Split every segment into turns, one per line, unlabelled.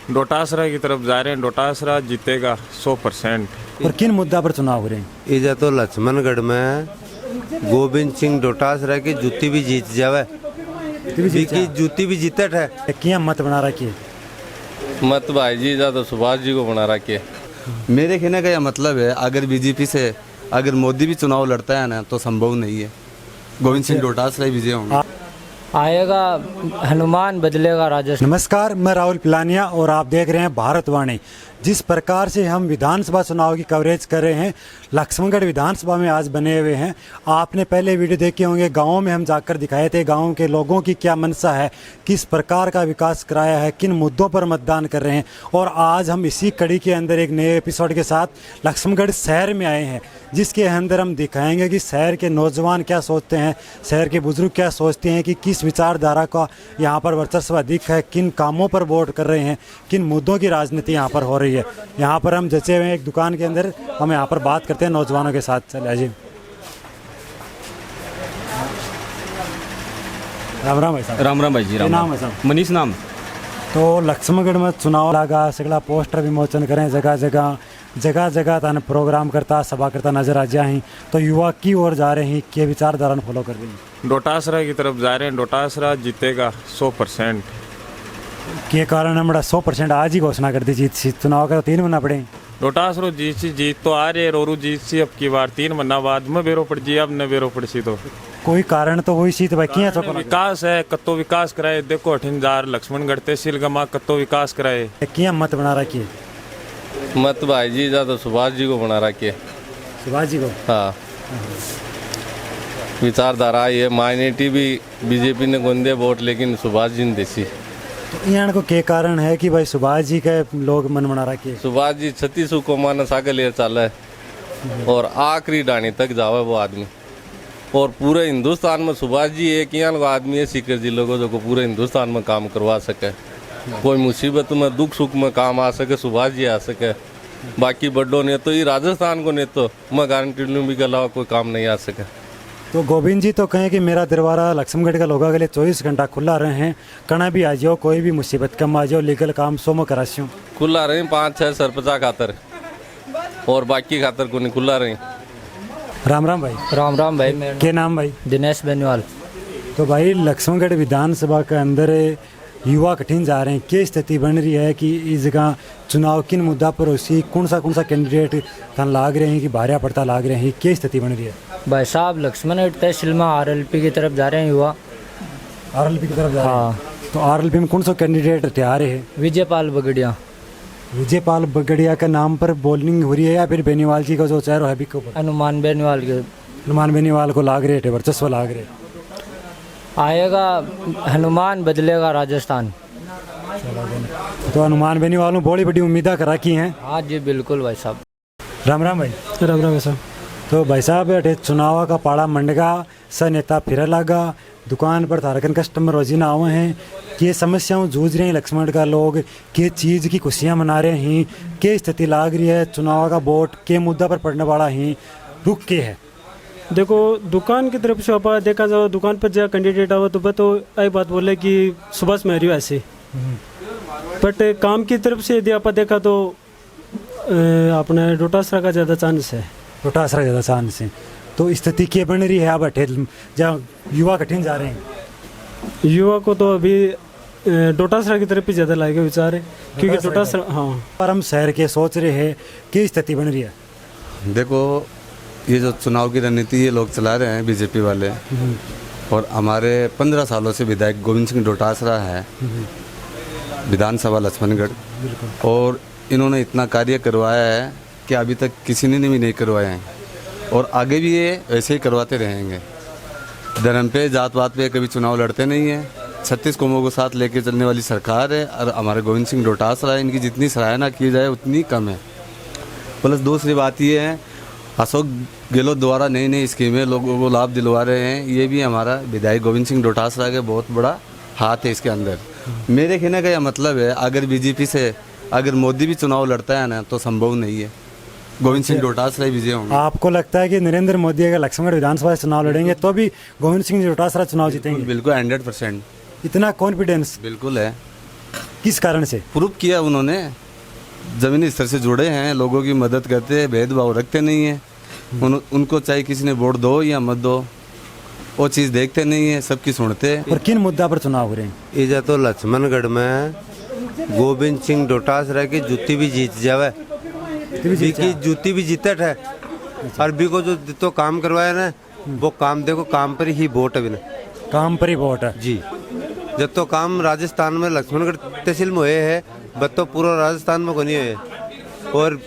डोटासरा की तरफ जा रहे हैं। डोटासरा जीतेगा 100%।
और किन मुद्दा पर चुनाव हो रहे हैं?
इधर तो लक्ष्मणगढ़ में गोविंद सिंह डोटासरा की जूती भी जीत जावे, जूती भी जीतत है।
क्या मत बना रखी है?
मत भाई जी ज्यादा सुभाष जी को बना रखे।
मेरे कहने का यह मतलब है, अगर बीजेपी से अगर मोदी भी चुनाव लड़ता है ना तो संभव नहीं है गोविंद सिंह डोटासरा ही विजय होंगे।
आएगा हनुमान बदलेगा राजस्थान।
नमस्कार, मैं राहुल पिलानिया और आप देख रहे हैं भारतवाणी। जिस प्रकार से हम विधानसभा चुनाव की कवरेज कर रहे हैं, लक्ष्मणगढ़ विधानसभा में आज बने हुए हैं। आपने पहले वीडियो देखे होंगे, गाँव में हम जाकर दिखाए थे गाँव के लोगों की क्या मनसा है, किस प्रकार का विकास कराया है, किन मुद्दों पर मतदान कर रहे हैं। और आज हम इसी कड़ी के अंदर एक नए एपिसोड के साथ लक्ष्मणगढ़ शहर में आए हैं, जिसके अंदर हम दिखाएंगे कि शहर के नौजवान क्या सोचते हैं, शहर के बुजुर्ग क्या सोचते हैं, कि किस विचारधारा का यहाँ पर वर्चस्व अधिक है, किन कामों पर वोट कर रहे हैं, किन मुद्दों की राजनीति यहाँ पर हो रही है। यहाँ पर हम जचे हुए हैं एक दुकान के अंदर, हम यहाँ पर बात करते हैं नौजवानों के साथ। चलिए जी, राम राम भाई साहब।
राम राम भाई जी। राम
नाम है साहब?
मनीष नाम।
तो लक्ष्मणगढ़ में चुनाव लगा, सगला पोस्टर विमोचन करें, जगह जगह ताने प्रोग्राम करता, सभा करता नजर आ जाए। तो युवा की ओर जा रहे हैं, के विचारधारा फॉलो कर रहे हैं?
डोटासरा की तरफ जा रहे हैं। डोटासरा जीतेगा 100%।
के कारण हम 100% आज ही घोषणा कर दी जीत सी। चुनाव का 3 महीना पड़े।
डोटासरो जीत तो आ रही है। रोरू जीत सी अब की बार 3 महीना बाद में बेरो पड़ जी, अब न बेरो पड़ सी। तो
कोई कारण तो वही सी, तो भाई किया चौक
विकास है, कत्तो विकास कराए। देखो अठिनजार लक्ष्मणगढ़ तहसील गमा कत्तो विकास कराए।
किया मत बना रखी है?
मत भाई जी ज्यादा सुभाष जी को बना रखे।
सुभाष जी को?
हाँ, विचारधारा ये माइनॉरिटी भी बीजेपी ने गोंदे वोट, लेकिन सुभाष जी ने देसी।
तो यहाँ को के कारण है कि भाई सुभाष जी के लोग मन बना रखे?
सुभाष जी 36 को मानस आगे ले चला है और आखिरी डाणी तक जावे वो आदमी। और पूरे हिंदुस्तान में सुभाष जी एक ही आदमी है सीकर जिले को जो पूरे हिंदुस्तान में काम करवा सके। कोई मुसीबत में दुख सुख में काम आ सके, सुभाष जी आ सके। बाकी बड्डों ने तो ये राजस्थान को ने तो मैं गारंटी लूँ भी के अलावा कोई काम नहीं आ सके।
तो गोविंद जी तो कहें कि मेरा दरबारा लक्ष्मणगढ़ का लोगों के लिए 24 घंटा खुला रहे हैं, कना भी आ जाओ, कोई भी मुसीबत कम आ जाओ, लीगल काम सोमो करासियों
खुला रहे 5-6 सरपंचा खातर और बाकी खातर को नहीं खुला रहे।
राम राम भाई।
राम राम भाई। मेरा
क्या नाम भाई?
दिनेश बेनीवाल।
तो भाई लक्ष्मणगढ़ विधानसभा के अंदर युवा कठिन जा रहे हैं, क्या स्थिति बन रही है कि इस जगह चुनाव किन मुद्दा पर उसी कौन सा कैंडिडेट खान लाग रहे हैं कि भारिया पड़ता लाग रहे हैं, क्या स्थिति बन रही है?
भाई साहब लक्ष्मणगढ़ तहसील में RLP की तरफ जा रहे हैं युवा।
RLP की तरफ जा रहे हैं?
हाँ।
तो RLP में कौन सा कैंडिडेट तैयार है?
विजयपाल बगड़िया।
विजयपाल बगड़िया के नाम पर बॉलिंग हो रही है या फिर बेनीवाल जी का जो चेहरा है भी को?
हनुमान बेनीवाल के।
हनुमान बेनीवाल को लाग रहे थे, वर्चस्व लाग रहे।
आएगा हनुमान बदलेगा राजस्थान।
तो हनुमान बेनीवाल में बड़ी बड़ी उम्मीदें करा की हैं।
हाँ जी बिल्कुल भाई साहब।
राम राम भाई।
राम राम साहब।
तो भाई साहब चुनाव का पाड़ा मंडगा स नेता फिर लगा, दुकान पर तारकन कस्टमर रोजी ना आवे हैं, कि समस्याओं जूझ रहे हैं लक्ष्मण का लोग, के चीज़ की खुशियाँ मना रहे हैं, के स्थिति लाग रही है, चुनाव का वोट के मुद्दा पर पड़ने वाला ही रुक के है?
देखो दुकान की तरफ से आप देखा जाओ, दुकान पर जहाँ कैंडिडेट आओ तो तो आई बात बोले कि सुभाष महरी ऐसे, बट काम की तरफ से यदि आप देखा तो अपने डोटासरा का ज़्यादा चांस है।
डोटासरा ज़्यादा चांस है। तो स्थिति क्या बन रही है? आप अठे जहाँ युवा कठिन जा रहे हैं,
युवा को तो अभी डोटासरा की तरफ ही ज़्यादा लाएगा विचार है, क्योंकि डोटासरा हाँ
पर हम शहर के सोच रहे हैं कि स्थिति बन रही है।
देखो ये जो चुनाव की रणनीति ये लोग चला रहे हैं बीजेपी वाले, और हमारे 15 सालों से विधायक गोविंद सिंह डोटासरा है विधानसभा लक्ष्मणगढ़, और इन्होंने इतना कार्य करवाया है कि अभी तक किसी ने भी नहीं करवाया है, और आगे भी ये ऐसे ही करवाते रहेंगे। धर्म पे जात पात पे कभी चुनाव लड़ते नहीं है। 36 कौमों को साथ लेके चलने वाली सरकार है, और हमारे गोविंद सिंह डोटासरा है, इनकी जितनी सराहना की जाए उतनी कम है। प्लस दूसरी बात ये है, अशोक गहलोत द्वारा नई नई स्कीमें लोगों को लाभ दिलवा रहे हैं, ये भी हमारा विधायक गोविंद सिंह डोटासरा के बहुत बड़ा हाथ है इसके अंदर। मेरे कहने का यह मतलब है, अगर बीजेपी से अगर मोदी भी चुनाव लड़ता है ना तो संभव नहीं है गोविंद सिंह डोटासरा ही विजय होंगे।
आपको लगता है कि नरेंद्र मोदी अगर लक्ष्मणगढ़ विधानसभा से चुनाव लड़ेंगे तो भी गोविंद सिंह डोटासरा चुनाव जीतेंगे?
बिल्कुल 100%।
इतना कॉन्फिडेंस?
बिल्कुल है।
किस कारण से?
प्रूव किया उन्होंने, ज़मीनी स्तर से जुड़े हैं, लोगों की मदद करते हैं, भेदभाव रखते नहीं हैं। उनको चाहे किसी ने वोट दो या मत दो, वो चीज़ देखते नहीं है, सबकी सुनते हैं।
और किन मुद्दा पर चुनाव हो रहे हैं?
इधर तो लक्ष्मणगढ़ में गोविंद सिंह डोटासरा की जूती भी जीत जावे, की जूती भी जीतत है। अरबी को जो तो काम करवाया ना, वो काम देखो, काम पर ही वोट है बिना,
काम पर ही वोट है
जी। जब तो काम राजस्थान में लक्ष्मणगढ़ तहसील में हुए है, बस तो पूरा राजस्थान में कोनी है। और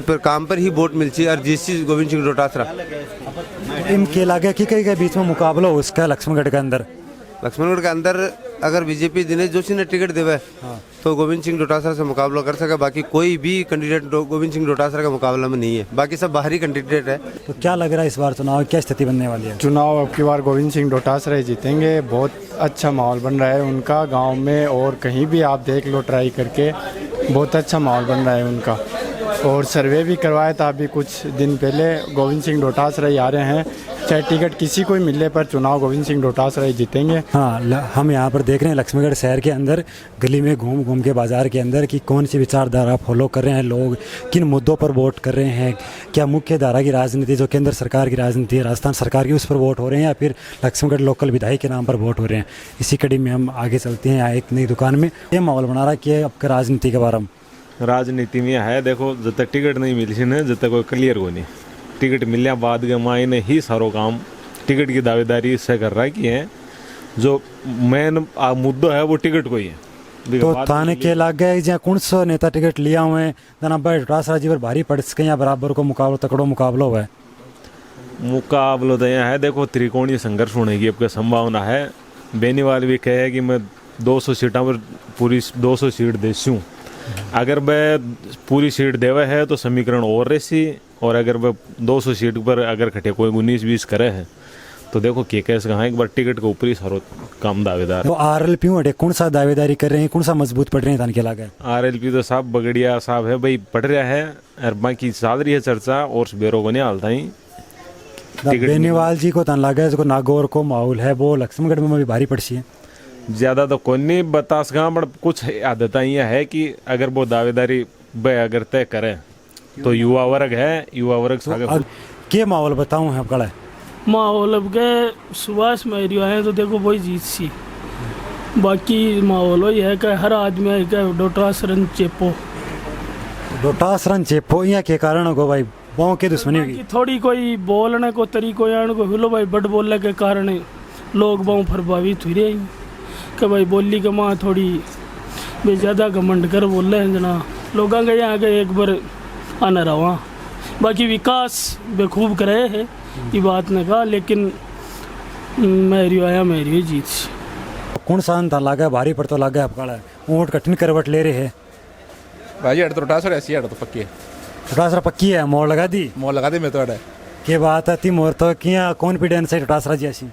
पर काम पर ही वोट मिलती और जिस गोविंद सिंह डोटासरा।
इनके लागे कि कई के बीच में मुकाबला हो उसका लक्ष्मणगढ़ के अंदर?
लक्ष्मणगढ़ के अंदर अगर बीजेपी दिनेश जोशी ने टिकट देवे तो गोविंद सिंह डोटासरा से मुकाबला कर सके। बाकी कोई भी कैंडिडेट गोविंद सिंह डोटासरा का मुकाबला में नहीं है, बाकी सब बाहरी कैंडिडेट है।
तो क्या लग रहा है इस बार चुनाव क्या स्थिति बनने वाली है?
चुनाव अब की बार गोविंद सिंह डोटासरा ही जीतेंगे। बहुत अच्छा माहौल बन रहा है उनका गांव में, और कहीं भी आप देख लो ट्राई करके, बहुत अच्छा माहौल बन रहा है उनका। और सर्वे भी करवाया था अभी कुछ दिन पहले, गोविंद सिंह डोटासरा ही आ रहे हैं। चाहे टिकट किसी को ही मिलने पर चुनाव गोविंद सिंह डोटासरा ही जीतेंगे।
हाँ, हम यहाँ पर देख रहे हैं लक्ष्मणगढ़ शहर के अंदर गली में घूम घूम के बाजार के अंदर कि कौन सी विचारधारा फॉलो कर रहे हैं लोग, किन मुद्दों पर वोट कर रहे हैं, क्या मुख्य धारा की राजनीति जो केंद्र सरकार की राजनीति है, राजस्थान सरकार की, उस पर वोट हो रहे हैं या फिर लक्ष्मणगढ़ लोकल विधायक के नाम पर वोट हो रहे हैं। इसी कड़ी में हम आगे चलते हैं। यहाँ एक नई दुकान में ये माहौल बना रहा कि आपका राजनीति के बारे में।
राजनीति में है देखो, जब तक टिकट नहीं मिली ना, जब तक कोई क्लियर को नहीं, टिकट मिलने बाद के मायने ही सारो काम टिकट की दावेदारी इससे कर रहा है कि है जो मेन मुद्दा है वो टिकट को ही है।
तो थाने के लागे जहाँ कौन सो नेता टिकट लिया हुए हैं जना डोटासरा जी पर भारी पड़ सके या बराबर को मुकाबला तकड़ो मुकाबला हुआ है?
मुकाबला तो यहाँ है देखो, त्रिकोणीय संघर्ष होने की अब संभावना है। बेनीवाल भी कहे कि मैं 200 सीटों पर पूरी 200 सीट देसी हूँ। अगर वह पूरी सीट देवे है तो समीकरण और रेसी, और अगर वह 200 सीट पर अगर खटे कोई 19-20 करे है तो देखो के कैसे कहाँ एक बार टिकट के ऊपर ही सारो काम दावेदार।
तो RLP हटे कौन सा दावेदारी कर रहे हैं, कौन सा मजबूत पड़ रहे हैं थाने के लागे?
RLP तो साहब बगड़िया साहब है भाई, पढ़ रहा है और बाकी चल रही है चर्चा, और बेरो को नहीं हालता ही।
बेनीवाल जी को तन लागे जो नागौर को माहौल है वो लक्ष्मणगढ़ में भी भारी पड़सी है।
ज़्यादा तो कोई नहीं बता सका, बट कुछ आदत यह है कि अगर वो दावेदारी अगर तय करे तो युवा वर्ग है, युवा वर्ग
के माहौल बताऊँ है कड़ा
माहौल अब के सुभाष मेहरी आए तो देखो वही जीत सी, बाकी माहौल वही है कि हर आदमी है कि डोटासरन चेपो यहाँ के कारण हो भाई बाँव के दुश्मनी होगी थोड़ी, कोई बोलने को तरीको यान को हिलो भाई बड़ बोलने के कारण लोग बहुत प्रभावित हुए हैं कि भाई बोली के माँ थोड़ी भी ज़्यादा घमंड कर बोल रहे हैं जना लोगों के यहाँ के एक बार आना रहा। बाकी विकास बेखूब करे है ये बात ने कहा, लेकिन मेरी जीत।
कौन सा था लागा भारी पर तो लागा आपका ऊँट कठिन करवट ले रहे है
भाई। अड़ तो डोटासरा ऐसी अड़ तो पक्की है,
डोटासरा पक्की है। मोड़ लगा दी
मैं तो अड़
के बात आती मोर तो किया कॉन्फिडेंस है डोटासरा जी ऐसी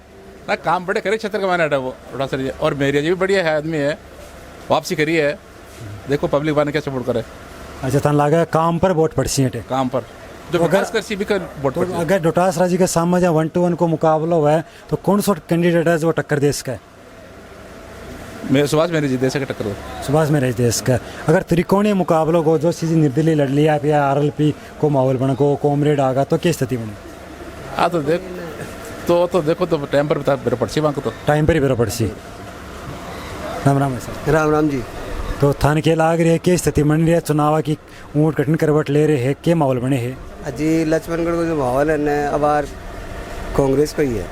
ना काम बड़े करे क्षेत्र का माना अड़ा वो डोटासरा जी। और मेरी जी भी बढ़िया है, आदमी है, वापसी करी है, देखो पब्लिक बाने कैसे वोट करे।
अच्छा तन लागा काम पर वोट पड़सी है, काम पर
जो विकास कर सी भी कर वोट
तो अगर डोटासरा जी के सामने जहाँ 1-to-1 को मुकाबला हुआ है तो कौन सा कैंडिडेट है जो टक्कर दे सका है?
मैं सुभाष मेहरी जी दे सके टक्कर, सुभाष
मेहरी देश का। अगर त्रिकोणीय मुकाबलों को जो चीज़ निर्दलीय लड़ लिया या RLP को माहौल बना को कॉमरेड आगा तो क्या स्थिति बनी?
हाँ तो देखो तो टाइम पर बेरो पड़सी वहाँ को तो
टाइम पर ही बेरो पड़सी। राम राम है सर।
राम राम जी।
तो थाने के लाग रही है क्या स्थिति बन रही है चुनाव की, ऊँट कठिन करवट ले रहे हैं, क्या माहौल बने हैं?
जी लक्ष्मणगढ़ को जो माहौल है न अब कांग्रेस को ही है,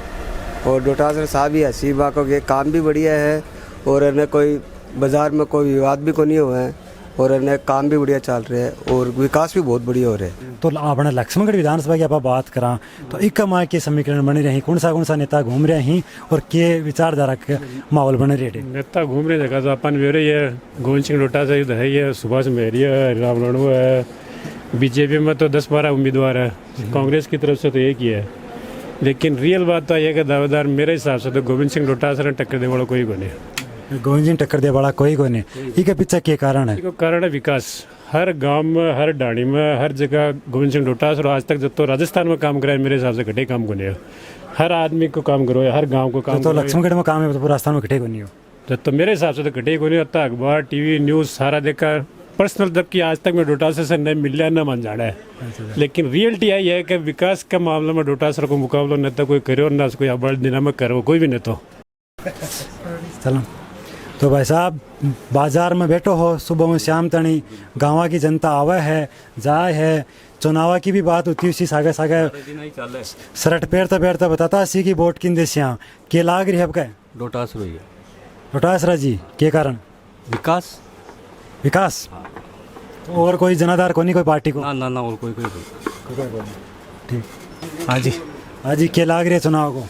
और डोटासरा साहब ही हसी बाको के काम भी बढ़िया है, और न कोई बाजार में कोई विवाद भी को नहीं हुआ है, और न काम भी बढ़िया चल रहे हैं, और विकास भी बहुत बढ़िया हो रहे हैं।
तो अपने लक्ष्मणगढ़ विधानसभा की आप बात करा तो एक माह के समीकरण बने रहे, कौन सा नेता घूम रहे हैं और के विचारधारा के माहौल बने रहे?
नेता घूम रहे जगह तो अपन वे रही है, गोविंद सिंह डोटासरा है, ये सुभाष मेहरी है, राम रणु है। बीजेपी में तो 10-12 उम्मीदवार है, कांग्रेस की तरफ से तो एक ही है, लेकिन रियल बात तो यह कि दावेदार मेरे हिसाब से तो गोविंद सिंह डोटासरा टक्कर देने वाला कोई को नहीं।
गोविंद सिंह टक्कर दे वाला कोई को नहीं, इसके पीछे क्या कारण है?
कारण है विकास। हर गांव में, हर डाणी में, हर जगह गोविंद सिंह डोटासरा आज तक जब तो राजस्थान में काम कराए मेरे हिसाब से घटे काम को नहीं है। हर आदमी को काम करो, हर गाँव को काम।
तो लक्ष्मणगढ़ में काम है तो पूरा राजस्थान में घटे को नहीं हो?
तो मेरे हिसाब से तो घटे को नहीं होता। अखबार टीवी न्यूज़ सारा देखा, पर्सनल तक कि आज तक मैं डोटासरा से न मिला न मन जाना है। लेकिन रियलिटी यही है कि विकास का मामला में डोटासरा को मुकाबला न तो कोई करे और ना कोई बड़ दिन में करो, कोई भी नहीं। तो
चलो तो भाई साहब बाजार में बैठो हो, सुबह में शाम तणी गाँव की जनता आवे है जाए है, चुनाव की भी बात होती है उसी सागे सागे सरट पेरता बताता सी की वोट किन देसियाँ के लाग रही है आपका
डोटासरा ही है।
डोटासरा जी के कारण
विकास
विकास और कोई जनाधार को नहीं कोई पार्टी को
ना ना और कोई
ठीक।
हाँ जी
के लाग रही है चुनाव को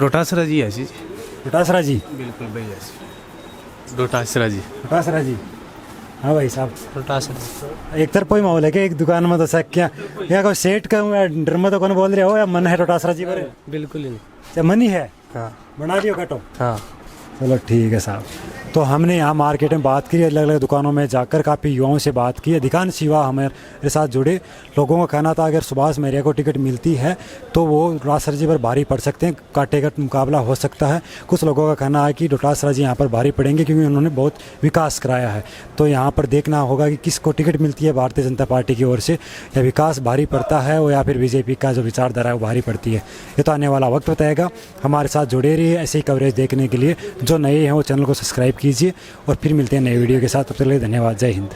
डोटासरा जी ऐसी
डोटासरा जी
बिल्कुल भाई ऐसी डोटासरा जी
हाँ भाई साहब
डोटासरा
एक तरफ कोई माहौल है कि एक दुकान में तो सक क्या या कोई सेठ का डर में तो कौन बोल रहे हो या मन है डोटासरा जी पर
बिल्कुल ही नहीं।
क्या मन ही है
हाँ
बना लियो कटो।
हाँ
चलो ठीक है साहब। तो हमने यहाँ मार्केट में बात की, अलग अलग दुकानों में जाकर काफ़ी युवाओं से बात की, अधिकांश युवा हमारे साथ जुड़े। लोगों का कहना था अगर सुभाष मौर्य को टिकट मिलती है तो वो डोटासरा जी पर भारी पड़ सकते हैं, का टिकट मुकाबला हो सकता है। कुछ लोगों का कहना है कि डोटासरा जी यहाँ पर भारी पड़ेंगे क्योंकि उन्होंने बहुत विकास कराया है। तो यहाँ पर देखना होगा कि किसको टिकट मिलती है भारतीय जनता पार्टी की ओर से, या विकास भारी पड़ता है और या फिर बीजेपी का जो विचारधारा है वो भारी पड़ती है। ये तो आने वाला वक्त बताएगा। हमारे साथ जुड़े रहिए ऐसे ही कवरेज देखने के लिए। जो नए हैं वो चैनल को सब्सक्राइब कीजिए और फिर मिलते हैं नए वीडियो के साथ। तब तक के लिए धन्यवाद। जय हिंद।